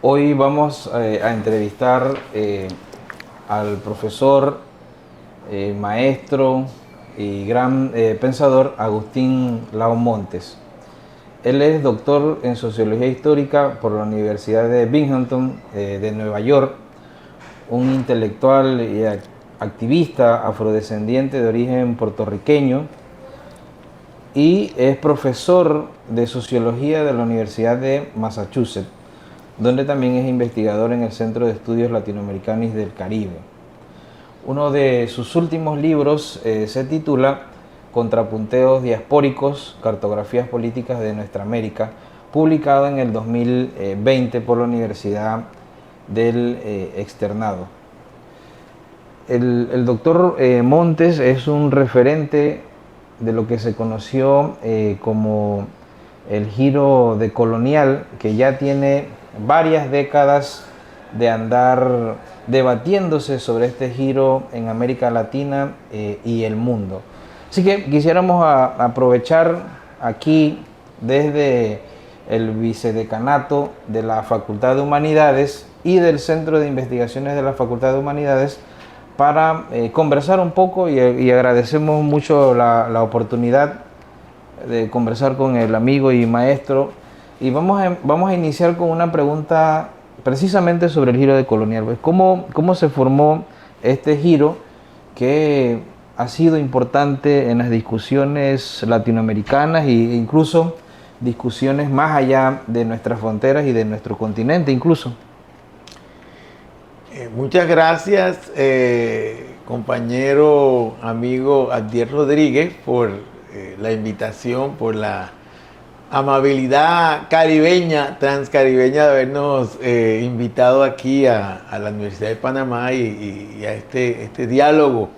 Hoy vamos a entrevistar al profesor, maestro y gran pensador Agustín Lao Montes. Él es doctor en Sociología Histórica por la Universidad de Binghamton de Nueva York, un intelectual y activista afrodescendiente de origen puertorriqueño, y es profesor de Sociología de la Universidad de Massachusetts, donde también es investigador en el Centro de Estudios Latinoamericanos del Caribe. Uno de sus últimos libros se titula Contrapunteos diaspóricos, cartografías políticas de nuestra América, publicado en el 2020 por la Universidad del Externado. El doctor Montes es un referente de lo que se conoció como el giro decolonial, que ya tiene varias décadas de andar debatiéndose sobre este giro en América Latina y el mundo. Así que quisiéramos aprovechar aquí desde el vicedecanato de la Facultad de Humanidades y del Centro de Investigaciones de la Facultad de Humanidades para conversar un poco, y agradecemos mucho la oportunidad de conversar con el amigo y maestro. Y vamos a iniciar con una pregunta precisamente sobre el giro decolonial. Pues, ¿cómo se formó este giro que ha sido importante en las discusiones latinoamericanas e incluso discusiones más allá de nuestras fronteras y de nuestro continente incluso? Muchas gracias, compañero, amigo Abdiel Rodríguez, por la invitación, por la amabilidad caribeña, transcaribeña, de habernos invitado aquí a la Universidad de Panamá y a este diálogo,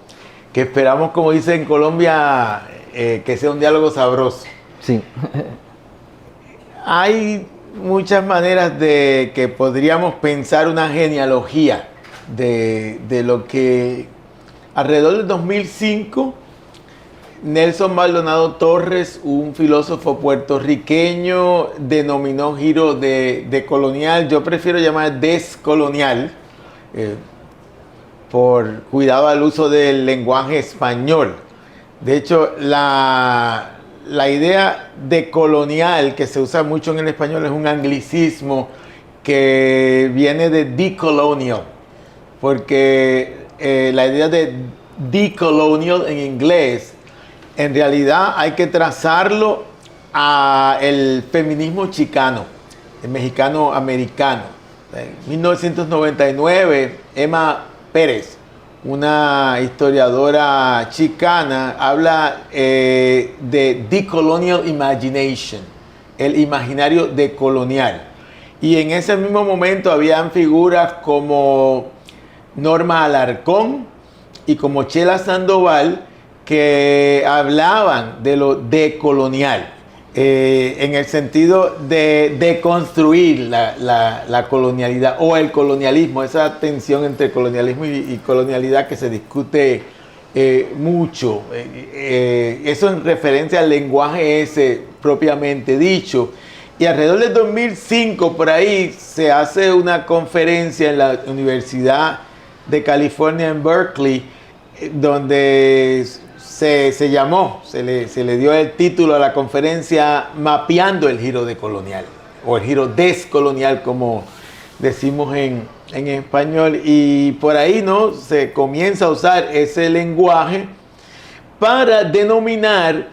que esperamos, como dice en Colombia, que sea un diálogo sabroso. Sí. Hay muchas maneras de que podríamos pensar una genealogía de lo que alrededor del 2005 Nelson Maldonado Torres, un filósofo puertorriqueño, denominó giro decolonial. Yo prefiero llamar descolonial, por cuidado al uso del lenguaje español. De hecho, la idea de colonial, que se usa mucho en el español, es un anglicismo que viene de decolonial, porque la idea de decolonial en inglés, en realidad hay que trazarlo a el feminismo chicano, el mexicano-americano. En 1999, Emma Pérez, una historiadora chicana, habla de decolonial imagination, el imaginario decolonial. Y en ese mismo momento habían figuras como Norma Alarcón y como Chela Sandoval, que hablaban de lo decolonial, en el sentido de deconstruir la colonialidad o el colonialismo, esa tensión entre colonialismo y colonialidad que se discute mucho. Eso en referencia al lenguaje ese propiamente dicho. Y alrededor del 2005, por ahí, se hace una conferencia en la Universidad de California en Berkeley, donde se le dio el título a la conferencia Mapeando el giro decolonial, o el giro descolonial, como decimos en español. Y por ahí, ¿no?, se comienza a usar ese lenguaje para denominar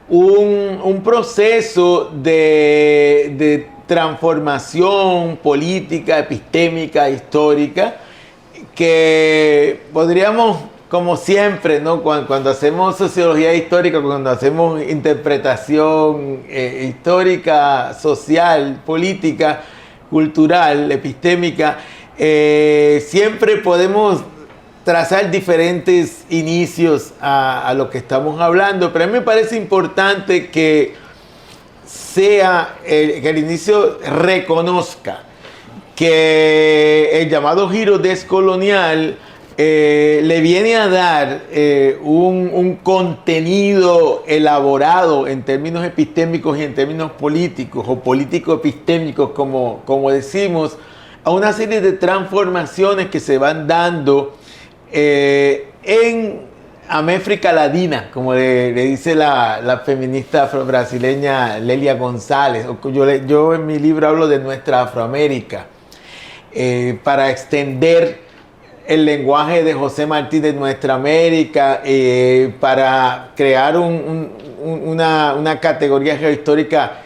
un proceso de transformación política, epistémica, histórica, que podríamos, como siempre, ¿no?, cuando hacemos sociología histórica, cuando hacemos interpretación histórica, social, política, cultural, epistémica, siempre podemos trazar diferentes inicios a lo que estamos hablando, pero a mí me parece importante que que el inicio reconozca que el llamado giro descolonial le viene a dar un contenido elaborado en términos epistémicos y en términos políticos, o político-epistémicos, como decimos, a una serie de transformaciones que se van dando en América Latina, como le dice la feminista afro-brasileña Lélia González. Yo en mi libro hablo de nuestra Afroamérica, para extender el lenguaje de José Martí de Nuestra América, para crear una categoría geohistórica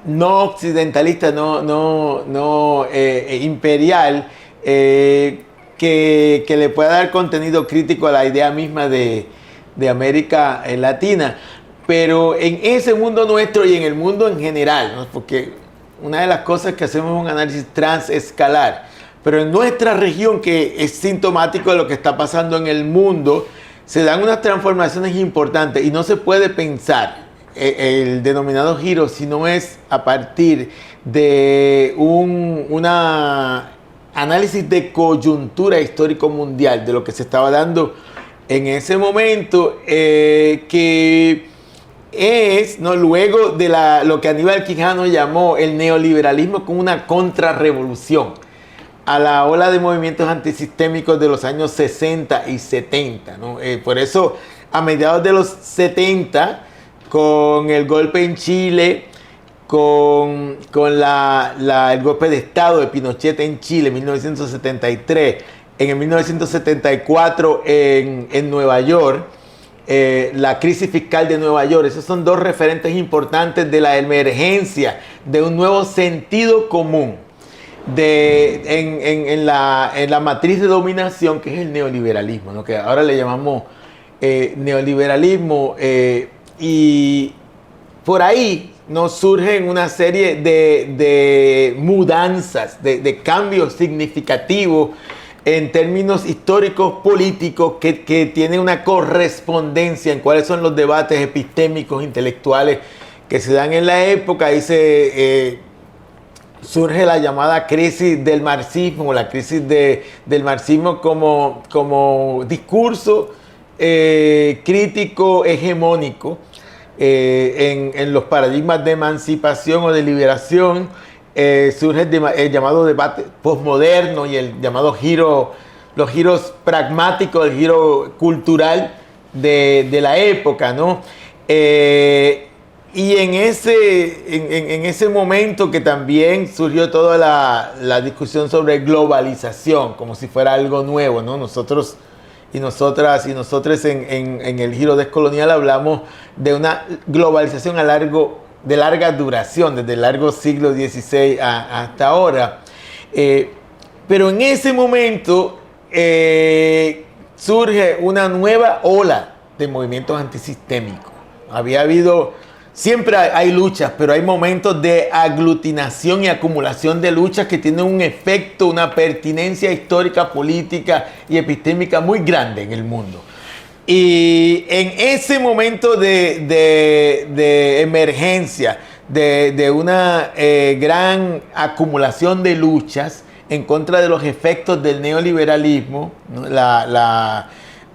no occidentalista, no imperial, que le pueda dar contenido crítico a la idea misma de América Latina. Pero en ese mundo nuestro y en el mundo en general, ¿no? Porque una de las cosas que hacemos es un análisis transescalar, pero en nuestra región, que es sintomático de lo que está pasando en el mundo, se dan unas transformaciones importantes y no se puede pensar el denominado giro si no es a partir de una análisis de coyuntura histórico mundial de lo que se estaba dando en ese momento, que es, ¿no?, luego de lo que Aníbal Quijano llamó el neoliberalismo como una contrarrevolución a la ola de movimientos antisistémicos de los años 60 y 70, ¿no? Por eso, a mediados de los 70, con el golpe en Chile, con el golpe de Estado de Pinochet en Chile en 1973, en el 1974 en Nueva York, la crisis fiscal de Nueva York. Esos son dos referentes importantes de la emergencia de un nuevo sentido común en la matriz de dominación, que es el neoliberalismo, ¿no?, que ahora le llamamos neoliberalismo, y por ahí nos surgen una serie de mudanzas, de cambios significativos en términos históricos, políticos, que tienen una correspondencia en cuáles son los debates epistémicos, intelectuales que se dan en la época. Ahí surge la llamada crisis del marxismo, la crisis del marxismo como discurso crítico hegemónico en los paradigmas de emancipación o de liberación. Surge el llamado debate posmoderno y el llamado los giros pragmáticos, el giro cultural de la época, ¿no? Y en ese momento que también surgió toda la discusión sobre globalización, como si fuera algo nuevo, ¿no? Nosotros y nosotras y nosotres en el giro descolonial hablamos de una globalización de larga duración, desde el largo siglo XVI hasta ahora. Pero en ese momento surge una nueva ola de movimientos antisistémicos. Siempre hay luchas, pero hay momentos de aglutinación y acumulación de luchas que tienen un efecto, una pertinencia histórica, política y epistémica muy grande en el mundo. Y en ese momento de emergencia, de una gran acumulación de luchas en contra de los efectos del neoliberalismo, ¿no?,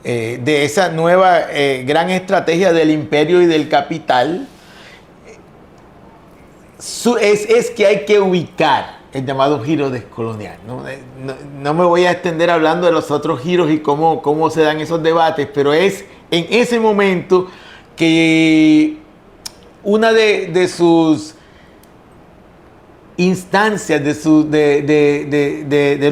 de esa nueva gran estrategia del imperio y del capital, es que hay que ubicar el llamado giro descolonial, ¿no? No me voy a extender hablando de los otros giros y cómo se dan esos debates, pero es en ese momento que una de sus instancias, de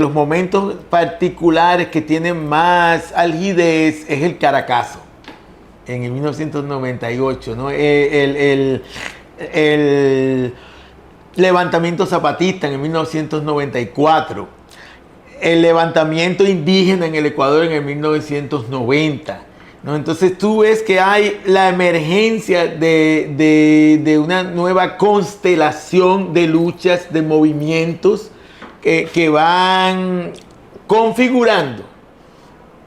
los momentos particulares que tienen más algidez, es el Caracazo, en el 1998, ¿no? El levantamiento zapatista en el 1994, el levantamiento indígena en el Ecuador en el 1990, ¿no? Entonces tú ves que hay la emergencia de una nueva constelación de luchas, de movimientos que van configurando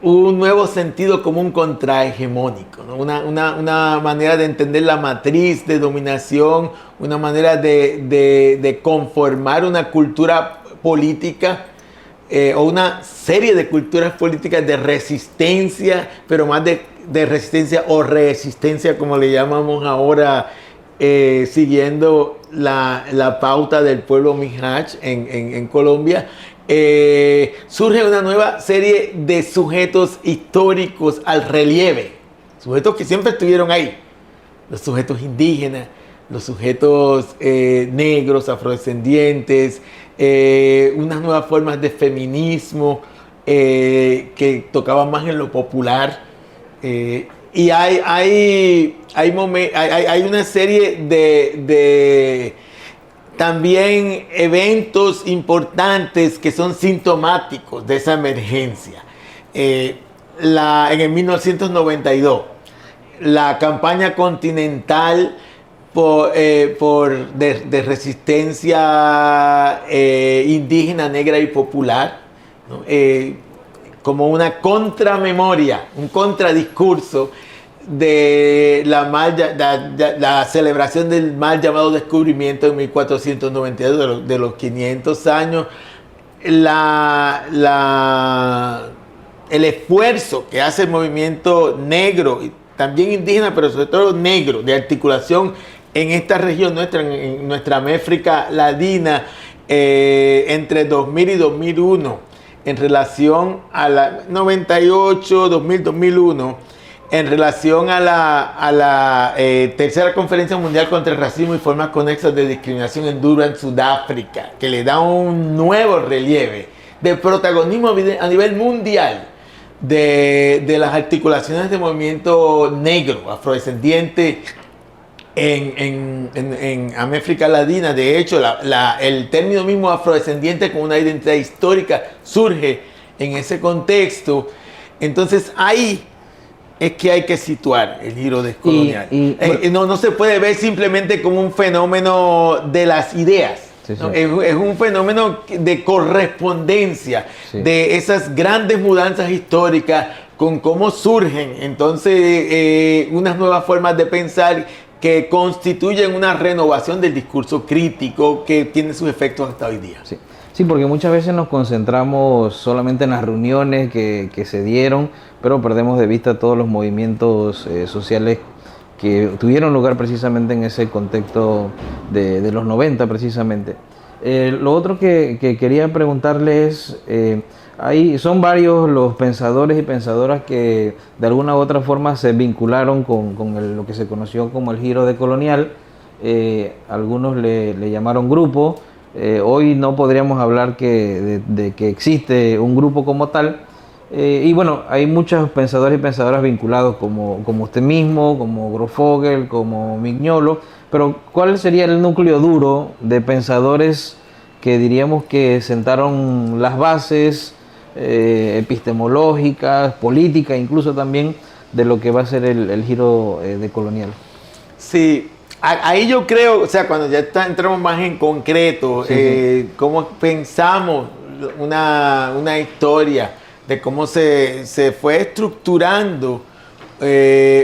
un nuevo sentido común contrahegemónico, ¿no? Una manera de entender la matriz de dominación, una manera de conformar una cultura política o una serie de culturas políticas de resistencia, pero más de resistencia o resistencia, como le llamamos ahora, siguiendo la pauta del pueblo Mixnach en Colombia, surge una nueva serie de sujetos históricos al relieve, sujetos que siempre estuvieron ahí, los sujetos indígenas, los sujetos negros, afrodescendientes, unas nuevas formas de feminismo que tocaban más en lo popular. Y hay una serie de también eventos importantes que son sintomáticos de esa emergencia. En el 1992, la campaña continental de resistencia indígena, negra y popular, ¿no? Como una contramemoria, un contradiscurso de la celebración del mal llamado descubrimiento en 1492, de los 500 años, el esfuerzo que hace el movimiento negro, también indígena, pero sobre todo negro, de articulación en esta región nuestra, en nuestra África Latina, entre 2000 y 2001, en relación a la 98, 2000, 2001, en relación a la tercera conferencia mundial contra el racismo y formas conexas de discriminación en Durban, Sudáfrica, que le da un nuevo relieve de protagonismo a nivel mundial de las articulaciones de movimiento negro, afrodescendiente en América Latina. De hecho, el término mismo afrodescendiente como una identidad histórica surge en ese contexto. Entonces ahí es que hay que situar el giro descolonial. No se puede ver simplemente como un fenómeno de las ideas. Sí, sí. ¿No? Es un fenómeno de correspondencia, sí, de esas grandes mudanzas históricas con cómo surgen entonces unas nuevas formas de pensar que constituyen una renovación del discurso crítico que tiene sus efectos hasta hoy día. Sí. Sí, porque muchas veces nos concentramos solamente en las reuniones que se dieron, pero perdemos de vista todos los movimientos sociales que tuvieron lugar precisamente en ese contexto de los 90 precisamente. Lo otro que quería preguntarle es, son varios los pensadores y pensadoras que de alguna u otra forma se vincularon con lo que se conoció como el giro decolonial. Algunos le llamaron grupo. Hoy no podríamos hablar de que existe un grupo como tal. Y bueno, hay muchos pensadores y pensadoras vinculados como usted mismo, como Grofogel, como Mignolo, pero ¿cuál sería el núcleo duro de pensadores que diríamos que sentaron las bases epistemológicas, políticas, incluso también de lo que va a ser el giro decolonial? Sí, ahí yo creo, o sea, cuando ya entramos más en concreto, sí. Cómo pensamos una historia, de cómo se fue estructurando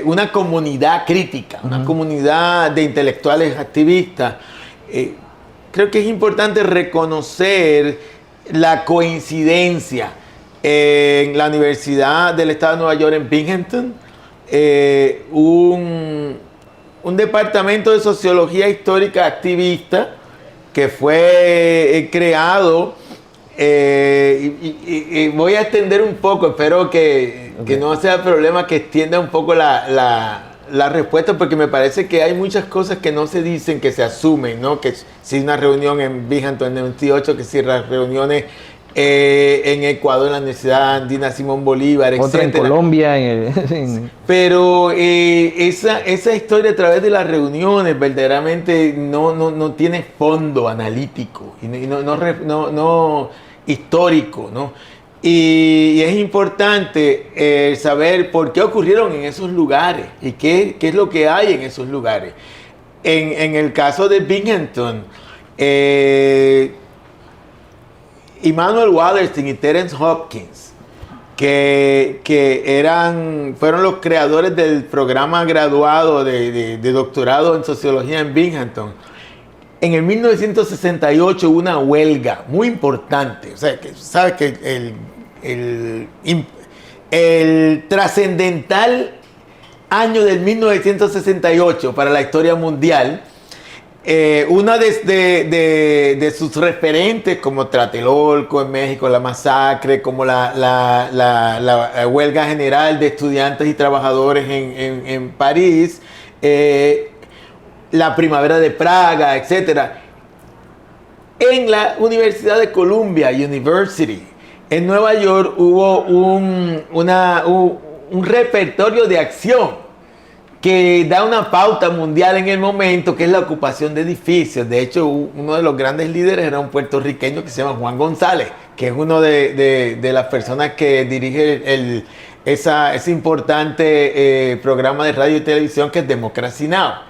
una comunidad crítica, una comunidad de intelectuales activistas. Creo que es importante reconocer la coincidencia en la Universidad del Estado de Nueva York en Binghamton, un departamento de sociología histórica activista que fue creado. Y voy a extender un poco, espero que no sea problema que extienda un poco la respuesta, porque me parece que hay muchas cosas que no se dicen, que se asumen, ¿no? Que si una reunión en Binghamton en el 98, que si las reuniones en Ecuador, en la Universidad Andina Simón Bolívar, otra etcétera. En Colombia. Pero esa historia a través de las reuniones verdaderamente no tiene fondo analítico y no histórico, ¿no? Y es importante saber por qué ocurrieron en esos lugares y qué es lo que hay en esos lugares. En el caso de Binghamton, Immanuel Wallerstein y Terence Hopkins, que fueron los creadores del programa graduado de doctorado en sociología en Binghamton. En el 1968 hubo una huelga muy importante. O sea, que sabes que el trascendental año del 1968 para la historia mundial. Una de sus referentes, como Tlatelolco en México, la masacre, como la huelga general de estudiantes y trabajadores en París, la primavera de Praga, etc. En la Universidad de Columbia University, en Nueva York, hubo un repertorio de acción que da una pauta mundial en el momento, que es la ocupación de edificios. De hecho, uno de los grandes líderes era un puertorriqueño que se llama Juan González, que es uno de las personas que dirige ese importante programa de radio y televisión que es Democracy Now!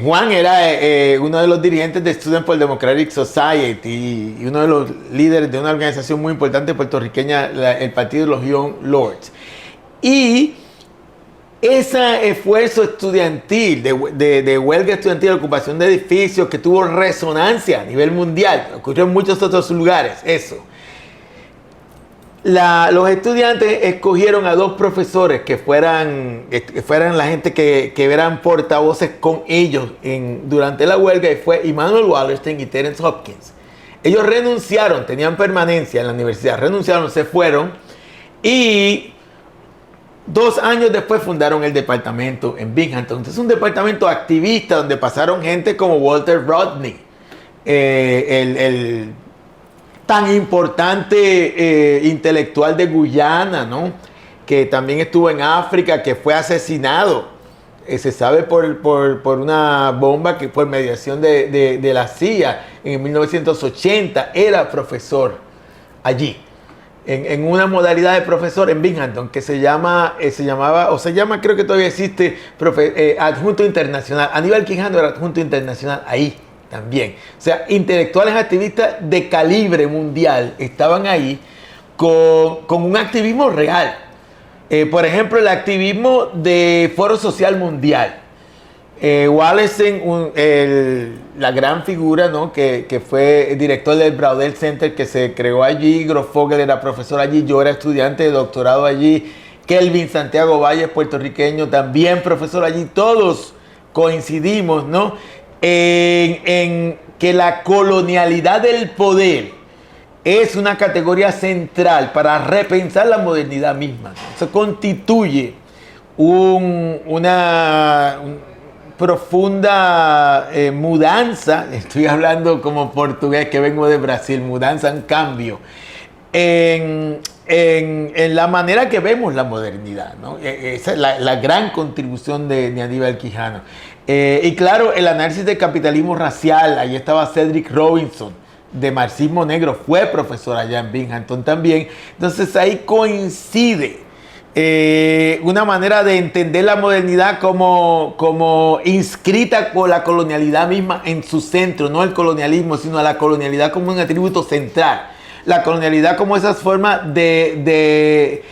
Juan era uno de los dirigentes de Students for Democratic Society y uno de los líderes de una organización muy importante puertorriqueña, el Partido de los Young Lords. Y ese esfuerzo estudiantil, de huelga estudiantil, de ocupación de edificios, que tuvo resonancia a nivel mundial, ocurrió en muchos otros lugares, eso. Los estudiantes escogieron a 2 profesores que fueran la gente que eran portavoces con ellos durante la huelga, y fue Immanuel Wallerstein y Terence Hopkins. Ellos renunciaron, tenían permanencia en la universidad, renunciaron, se fueron, y 2 años después fundaron el departamento en Binghamton. Entonces, es un departamento activista donde pasaron gente como Walter Rodney, el tan importante intelectual de Guyana, ¿no? Que también estuvo en África, que fue asesinado, se sabe por una bomba que por mediación de la CIA en 1980. Era profesor allí, en una modalidad de profesor en Binghamton que se llama, creo que todavía existe, adjunto internacional. Aníbal Quijano era adjunto internacional ahí también. O sea, intelectuales activistas de calibre mundial estaban ahí con un activismo real. Por ejemplo, el activismo de Foro Social Mundial. Wallerstein, la gran figura, ¿no? que fue director del Braudel Center, que se creó allí. Grofogel era profesor allí, yo era estudiante de doctorado allí. Kelvin Santiago Valle, puertorriqueño, también profesor allí. Todos coincidimos, ¿no? en que la colonialidad del poder es una categoría central para repensar la modernidad misma. Eso constituye una profunda mudanza, estoy hablando como portugués que vengo de Brasil, mudanza, un cambio en la manera que vemos la modernidad, ¿no? Esa es la gran contribución de Aníbal Quijano. Y claro, el análisis del capitalismo racial, ahí estaba Cedric Robinson, de marxismo negro, fue profesor allá en Binghamton también. Entonces ahí coincide una manera de entender la modernidad como inscrita por la colonialidad misma en su centro, no el colonialismo, sino la colonialidad como un atributo central. La colonialidad como esas formas de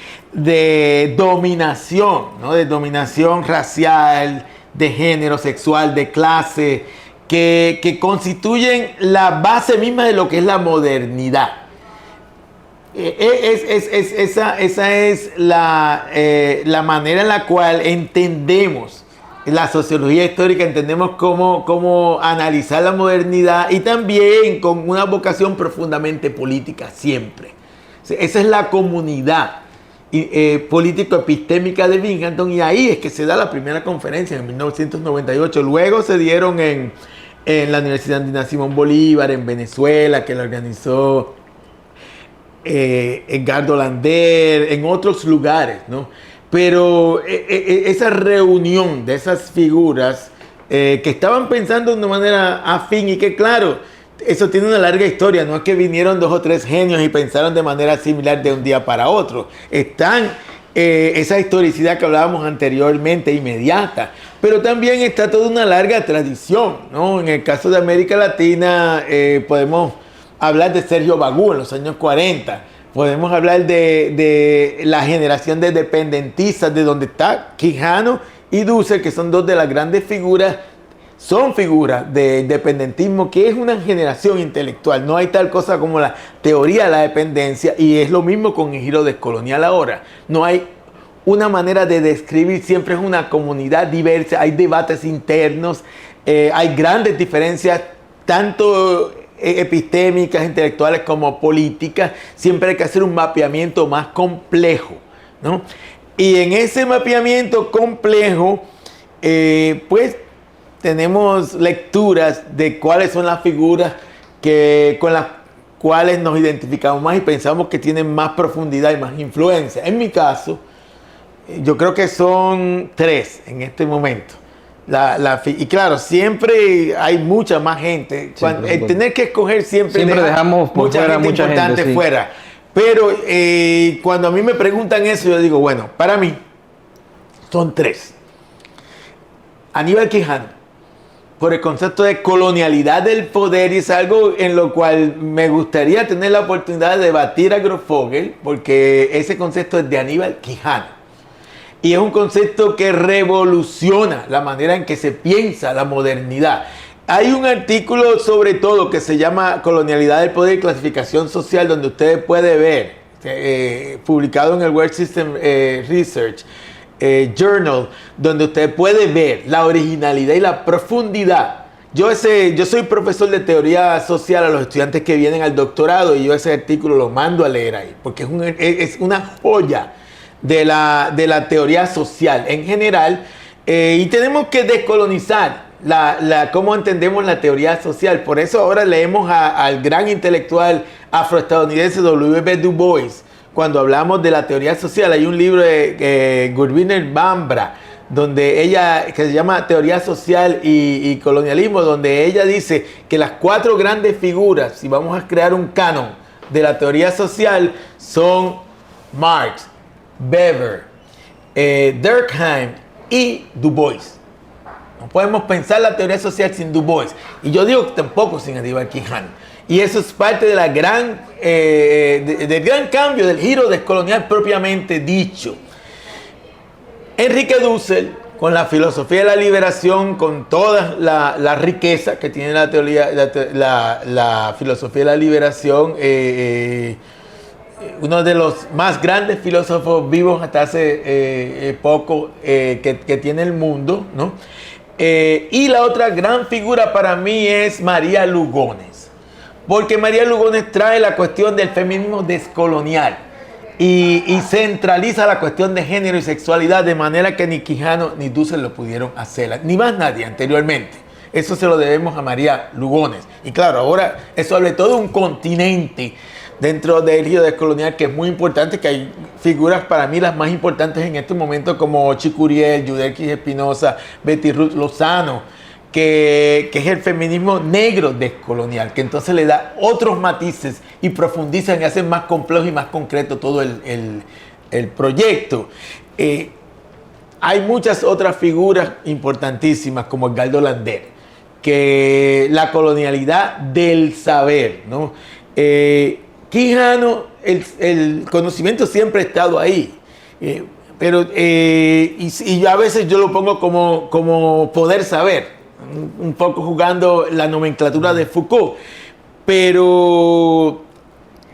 dominación, ¿no? De dominación racial, de género, sexual, de clase, que constituyen la base misma de lo que es la modernidad. Esa es la manera en la cual entendemos la sociología histórica, entendemos cómo analizar la modernidad, y también con una vocación profundamente política siempre. Esa es la comunidad político-epistémica de Binghamton, y ahí es que se da la primera conferencia en 1998. Luego se dieron en la Universidad Andina Simón Bolívar, en Venezuela, que la organizó Edgardo Lander, en otros lugares, ¿no? Pero esa reunión de esas figuras que estaban pensando de una manera afín, y que claro, eso tiene una larga historia, no es que vinieron 2 o 3 genios y pensaron de manera similar de un día para otro. Están esa historicidad que hablábamos anteriormente, inmediata, pero también está toda una larga tradición, ¿no? En el caso de América Latina podemos hablar de Sergio Bagú en los años 40, podemos hablar de la generación de dependentistas, de donde está Quijano y Dussel, que son 2 de las grandes figuras. Son figuras de independentismo, que es una generación intelectual. No hay tal cosa como la teoría de la dependencia, y es lo mismo con el giro descolonial ahora. No hay una manera de describir, siempre es una comunidad diversa, hay debates internos, hay grandes diferencias, tanto epistémicas, intelectuales como políticas, siempre hay que hacer un mapeamiento más complejo, ¿no? Y en ese mapeamiento complejo, pues tenemos lecturas de cuáles son las figuras con las cuales nos identificamos más y pensamos que tienen más profundidad y más influencia. En mi caso, yo creo que son 3 en este momento. Y claro, siempre hay mucha más gente. El tener que escoger siempre dejamos por mucha fuera gente mucha importante gente, sí. fuera. Pero cuando a mí me preguntan eso, yo digo, bueno, para mí son 3. Aníbal Quijano, por el concepto de colonialidad del poder, y es algo en lo cual me gustaría tener la oportunidad de debatir a Grofogel, porque ese concepto es de Aníbal Quijano. Y es un concepto que revoluciona la manera en que se piensa la modernidad. Hay un artículo sobre todo que se llama Colonialidad del Poder y Clasificación Social, donde usted puede ver, publicado en el World System Research Journal, donde usted puede ver la originalidad y la profundidad. Yo soy profesor de teoría social a los estudiantes que vienen al doctorado, y yo ese artículo lo mando a leer ahí, porque es una joya de la teoría social en general, y tenemos que descolonizar cómo entendemos la teoría social. Por eso ahora leemos al gran intelectual afroestadounidense W.B. Du Bois. Cuando hablamos de la teoría social, hay un libro de Gurviner Bambra, que se llama Teoría Social y Colonialismo, donde ella dice que las 4 grandes figuras, si vamos a crear un canon de la teoría social, son Marx, Weber, Durkheim y Du Bois. No podemos pensar la teoría social sin Du Bois. Y yo digo que tampoco sin Aníbal Quijano. Y eso es parte de del gran cambio, del giro descolonial propiamente dicho. Enrique Dussel, con la filosofía de la liberación, con toda la riqueza que tiene la teoría, la filosofía de la liberación, uno de los más grandes filósofos vivos hasta hace poco que tiene el mundo, ¿no? Y la otra gran figura para mí es María Lugones, porque María Lugones trae la cuestión del feminismo descolonial y centraliza la cuestión de género y sexualidad de manera que ni Quijano ni Dussel lo pudieron hacer, ni más nadie anteriormente. Eso se lo debemos a María Lugones. Y claro, ahora eso habla de todo un continente dentro del giro descolonial, que es muy importante, que hay figuras para mí las más importantes en este momento como Chico Uriel, Yudelquis Espinosa, Betty Ruth Lozano, que es el feminismo negro descolonial, que entonces le da otros matices y profundizan y hacen más complejo y más concreto todo el proyecto. Hay muchas otras figuras importantísimas como Edgardo Lander, que la colonialidad del saber, ¿no? Quijano, el conocimiento siempre ha estado ahí, pero y a veces yo lo pongo como poder saber, un poco jugando la nomenclatura de Foucault, pero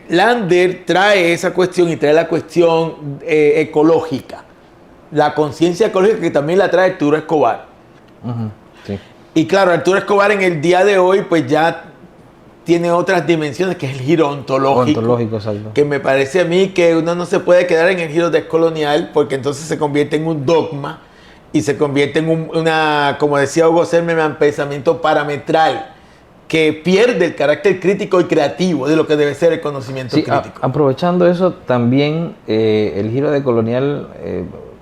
Lander trae esa cuestión y trae la cuestión ecológica, la conciencia ecológica, que también la trae Arturo Escobar. Sí. Y claro, Arturo Escobar en el día de hoy pues ya tiene otras dimensiones, que es el giro ontológico, exacto. Que me parece a mí que uno no se puede quedar en el giro descolonial, porque entonces se convierte en un dogma y se convierte en como decía Hugo Zimmermann, pensamiento parametral, que pierde el carácter crítico y creativo de lo que debe ser el conocimiento crítico. Aprovechando eso, también el giro decolonial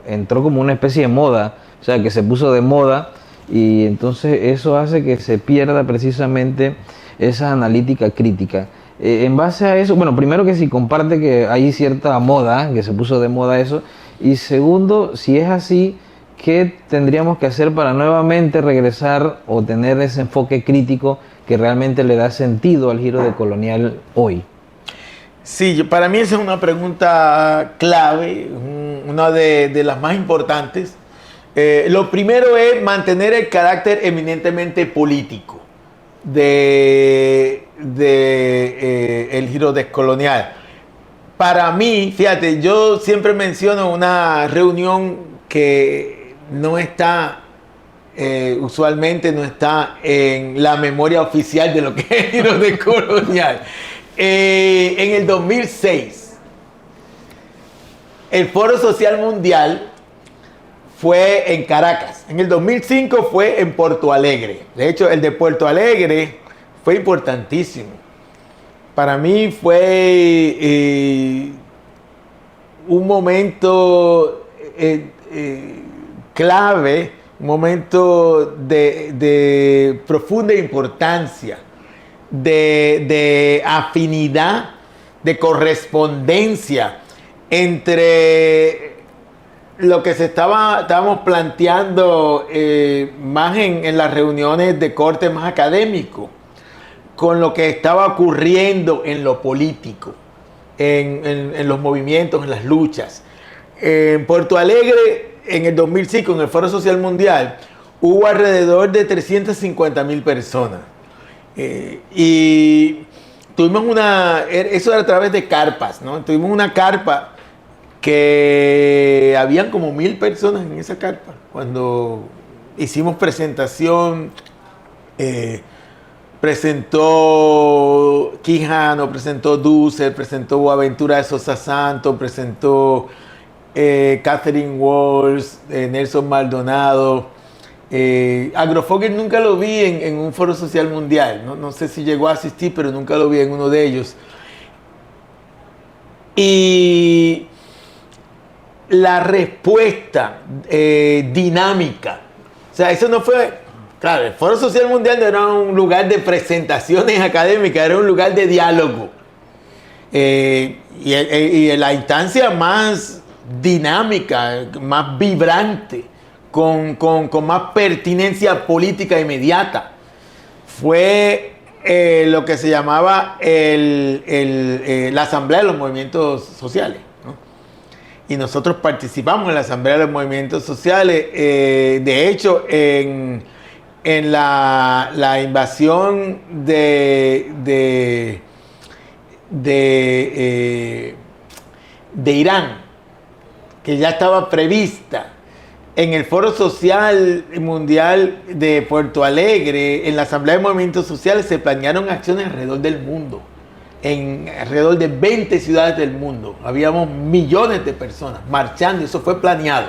entró como una especie de moda, o sea, que se puso de moda, y entonces eso hace que se pierda precisamente esa analítica crítica. En base a eso, bueno, primero que si comparte que hay cierta moda, que se puso de moda eso, y segundo, si es así, ¿qué tendríamos que hacer para nuevamente regresar o tener ese enfoque crítico que realmente le da sentido al giro decolonial hoy? Sí, para mí esa es una pregunta clave, una de las más importantes. Lo primero es mantener el carácter eminentemente político el giro descolonial. para mí, fíjate, yo siempre menciono una reunión que no está, usualmente no está en la memoria oficial de lo que es el giro decolonial. En el 2006, el Foro Social Mundial fue en Caracas. En el 2005 fue en Porto Alegre. De hecho, el de Porto Alegre fue importantísimo. Para mí fue un momento clave, un momento de profunda importancia, de afinidad, de correspondencia entre lo que estábamos planteando más en las reuniones de corte más académico, con lo que estaba ocurriendo en lo político, en los movimientos, en las luchas. En Porto Alegre, en el 2005, en el Foro Social Mundial, hubo alrededor de 350,000 personas. Y tuvimos eso era a través de carpas, ¿no? Tuvimos una carpa que habían como 1,000 personas en esa carpa. Cuando hicimos presentación, presentó Quijano, presentó Dussel, presentó Boaventura de Sosa Santos, presentó Catherine Walsh, Nelson Maldonado. Agrofokker nunca lo vi en un foro social mundial, no sé si llegó a asistir, pero nunca lo vi en uno de ellos. Y la respuesta dinámica, o sea, eso no fue, claro, el Foro Social Mundial no era un lugar de presentaciones académicas, era un lugar de diálogo. Y la instancia más dinámica, más vibrante, con más pertinencia política inmediata, fue lo que se llamaba la Asamblea de los Movimientos Sociales, ¿no? Y nosotros participamos en la Asamblea de los Movimientos Sociales. De hecho, en la invasión de Irán, que ya estaba prevista, en el Foro Social Mundial de Porto Alegre, en la Asamblea de Movimientos Sociales, se planearon acciones alrededor del mundo, en alrededor de 20 ciudades del mundo. Habíamos millones de personas marchando, eso fue planeado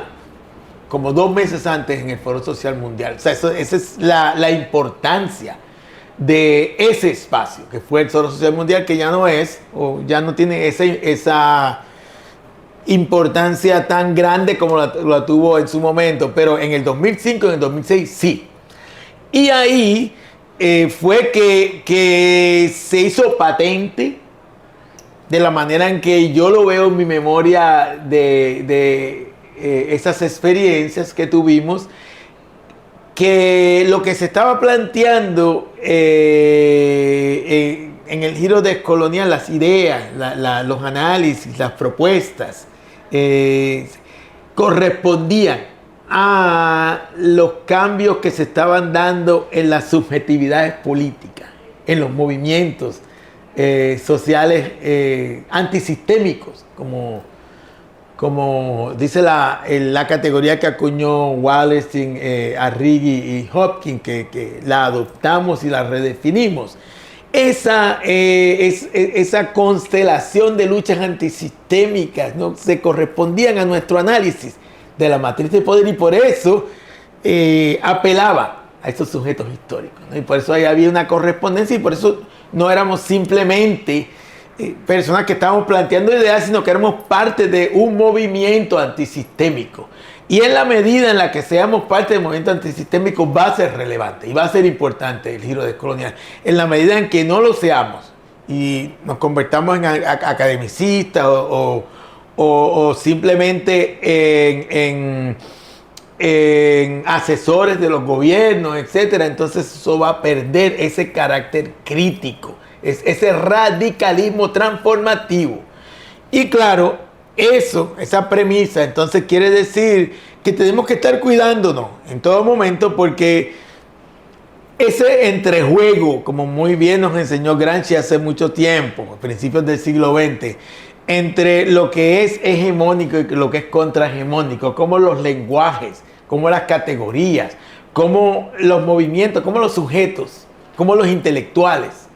como 2 meses antes en el Foro Social Mundial. O sea, esa es la importancia de ese espacio, que fue el Foro Social Mundial, que ya no es, o ya no tiene esa importancia tan grande como la tuvo en su momento, pero en el 2005, en el 2006 sí. Y ahí fue que se hizo patente, de la manera en que yo lo veo en mi memoria de esas experiencias que tuvimos, que lo que se estaba planteando en el giro descolonial, las ideas, los análisis, las propuestas, correspondían a los cambios que se estaban dando en las subjetividades políticas, en los movimientos sociales antisistémicos, como dice la categoría que acuñó Wallerstein, Arrighi y Hopkins, que la adoptamos y la redefinimos. Esa constelación de luchas antisistémicas, ¿no?, se correspondían a nuestro análisis de la matriz de poder, y por eso apelaba a estos sujetos históricos, ¿no? Y por eso ahí había una correspondencia, y por eso no éramos simplemente personas que estábamos planteando ideas, sino que éramos parte de un movimiento antisistémico. Y en la medida en la que seamos parte del movimiento antisistémico, va a ser relevante y va a ser importante el giro descolonial. En la medida en que no lo seamos y nos convertamos en academicistas o simplemente en asesores de los gobiernos, etcétera, entonces eso va a perder ese carácter crítico, ese radicalismo transformativo. Y claro, esa premisa, entonces quiere decir que tenemos que estar cuidándonos en todo momento, porque ese entrejuego, como muy bien nos enseñó Gramsci hace mucho tiempo, a principios del siglo XX, entre lo que es hegemónico y lo que es contrahegemónico, como los lenguajes, como las categorías, como los movimientos, como los sujetos, como los intelectuales.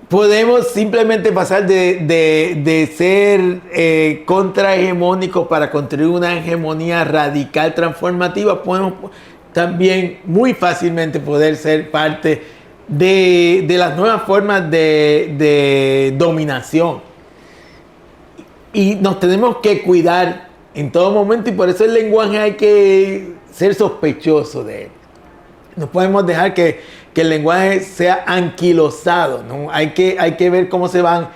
Podemos simplemente pasar de ser contrahegemónicos para construir una hegemonía radical transformativa. Podemos también muy fácilmente poder ser parte de las nuevas formas de dominación. Y nos tenemos que cuidar en todo momento, y por eso el lenguaje hay que ser sospechoso de él. No podemos dejar que el lenguaje sea anquilosado, ¿no? Hay que ver cómo se van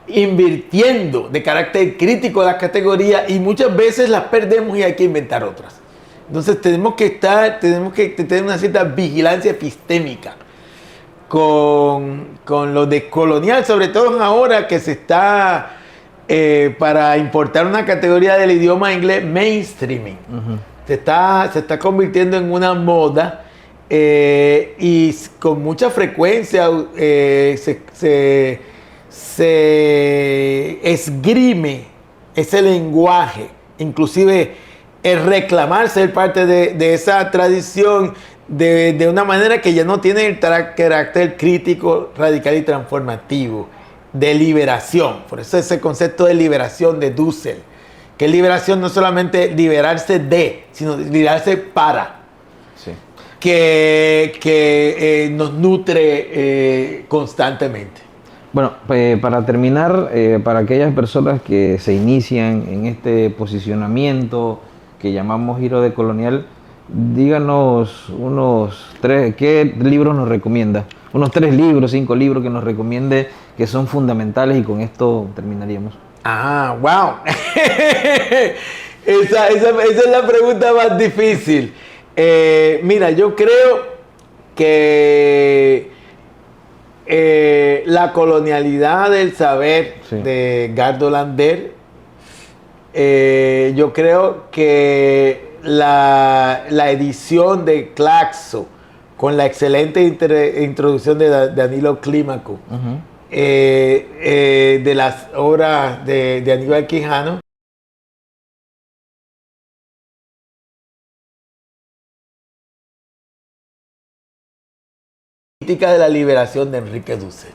invirtiendo de carácter crítico las categorías, y muchas veces las perdemos y hay que inventar otras. Entonces tenemos que tener una cierta vigilancia epistémica con lo descolonial, sobre todo ahora que se está para importar una categoría del idioma inglés mainstreaming. Se está convirtiendo en una moda. Y con mucha frecuencia se esgrime ese lenguaje, inclusive el reclamar ser parte de esa tradición de una manera que ya no tiene el carácter crítico, radical y transformativo, de liberación. Por eso ese concepto de liberación de Dussel, que liberación no solamente liberarse de, sino liberarse para. Sí. Que nos nutre constantemente. Bueno, para terminar, para aquellas personas que se inician en este posicionamiento que llamamos giro decolonial, díganos ¿qué libros nos recomienda? Unos 3 libros, 5 libros que nos recomiende que son fundamentales, y con esto terminaríamos. Ah, wow. esa es la pregunta más difícil. Mira, yo creo que la colonialidad del saber, sí, de Gardo Lander, yo creo que la edición de Claxo, con la excelente introducción de Danilo Clímaco, de las obras de Aníbal Quijano, Política de la Liberación, de Enrique Dussel.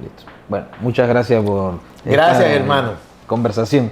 Listo. Bueno, muchas gracias por esta hermano, conversación.